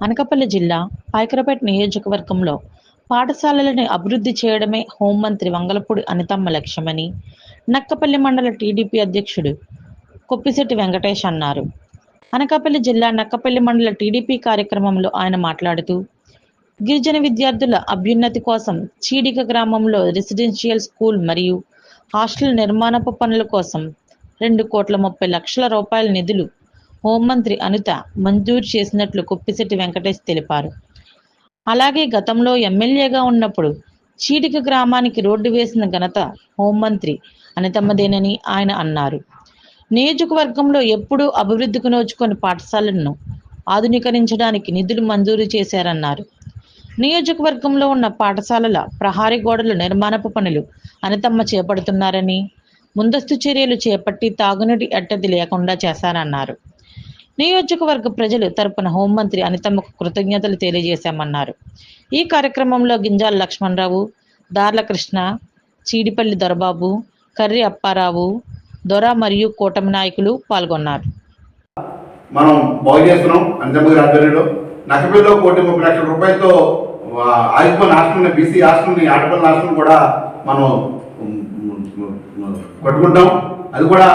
అనకాపల్లి జిల్లా పాయకరావుపేట నియోజకవర్గంలో పాఠశాలలను అభివృద్ధి చేయడమే హోంమంత్రి వంగలపూడి అనితమ్మ లక్ష్యమని నక్కపల్లి మండల టీడీపీ అధ్యక్షుడు కొప్పిశెట్టి వెంకటేష్ అన్నారు. అనకాపల్లి జిల్లా నక్కపల్లి మండల టీడీపీ కార్యక్రమంలో ఆయన మాట్లాడుతూ, గిరిజన విద్యార్థుల అభ్యున్నతి కోసం చీడిక గ్రామంలో రెసిడెన్షియల్ స్కూల్ మరియు హాస్టల్ నిర్మాణపు పనుల కోసం 2,30,00,000 రూపాయల నిధులు హోంమంత్రి అనిత మంజూరు చేసినట్లు కొప్పిశెట్టి వెంకటేష్ తెలిపారు. అలాగే గతంలో ఎమ్మెల్యేగా ఉన్నప్పుడు చీడిక గ్రామానికి రోడ్డు వేసిన ఘనత హోంమంత్రి అనితమ్మదేనని ఆయన అన్నారు. నియోజకవర్గంలో ఎప్పుడూ అభివృద్ధికి నోచుకొని పాఠశాలలను ఆధునీకరించడానికి నిధులు మంజూరు చేశారన్నారు. నియోజకవర్గంలో ఉన్న పాఠశాలల ప్రహారీ గోడల నిర్మాణపు పనులు అనితమ్మ చేపడుతున్నారని, ముందస్తు చర్యలు చేపట్టి తాగునీటి ఎట్టడి లేకుండా చేశారన్నారు. నియోజకవర్గ ప్రజలు తరపున హోంమంత్రి అనితమ్మకు కృతజ్ఞతలు తెలియజేశామన్నారు. ఈ కార్యక్రమంలో గింజాల లక్ష్మణరావు, దార్ల కృష్ణ, చీడిపల్లి దొరబాబు, కర్రి అప్పారావు, దొర మరియు కూటమి నాయకులు పాల్గొన్నారు. మనం బాగు చేస్తున్నాం. అనితమ్మ గారి ఆధ్వర్యంలో నక్కపల్లిలో 1,30,00,000 రూపాయలతో ఆగిపోయిన హాస్టల్ని, బీసీ హాస్టల్ని, ఆటపల్లి హాస్టల్ని కూడా మనం కట్టుకుంటాం. అది కూడా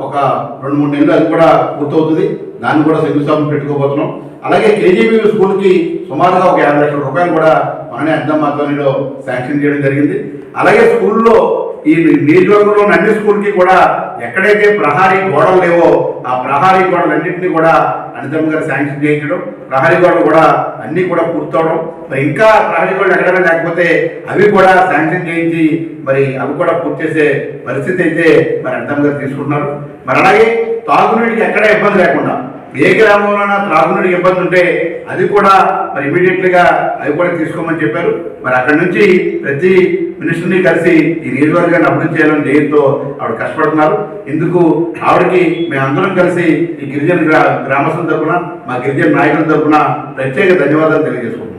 ఒక 2-3 నెలలు అది కూడా పూర్తవుతుంది. దాన్ని కూడా శంకుస్థాపన పెట్టుకోబోతున్నాం. అలాగే కేజీబీ స్కూల్కి సుమారుగా ఒక 50,00,000 రూపాయలు కూడా మననే అనితమ్మ ఆధ్వర్యంలో శాంక్షన్ చేయడం జరిగింది. అలాగే స్కూల్లో ఈ నియోజకవర్గంలో అన్ని స్కూల్కి కూడా ఎక్కడైతే ప్రహారీ గోడలు లేవో ఆ ప్రహారీ గోడలన్నింటినీ కూడా అనితమ్మ గారు శాంక్షన్ చేయించడం, ప్రహారీ గోడలు కూడా అన్నీ కూడా పూర్తవడం, మరి ఇంకా ప్రహారీ గోడలు ఎక్కడైనా లేకపోతే అవి కూడా శాంక్షన్ చేయించి మరి అవి కూడా పూర్తి చేసే పరిస్థితి అయితే మరి అనితమ్మ గారు తీసుకుంటున్నారు. మరి అలాగే తాగునీటికి ఎక్కడ ఇబ్బంది లేకుండా ఏ గ్రామంలోనైనా త్రాగునీటికి ఇబ్బంది ఉంటే అది కూడా మరి ఇమీడియట్లీగా అవి కూడా తీసుకోమని చెప్పారు. మరి అక్కడి నుంచి ప్రతి మినిస్టర్ని కలిసి ఈ నియోజకవర్గాన్ని అభివృద్ధి చేయాలని ధ్యేయంతో ఆవిడ కష్టపడుతున్నారు. ఇందుకు ఆవిడకి మేమందరం కలిసి ఈ గిరిజన గ్రామస్తుల తరఫున, మా గిరిజన నాయకుల తరఫున ప్రత్యేక ధన్యవాదాలు తెలియజేసుకుంటున్నాం.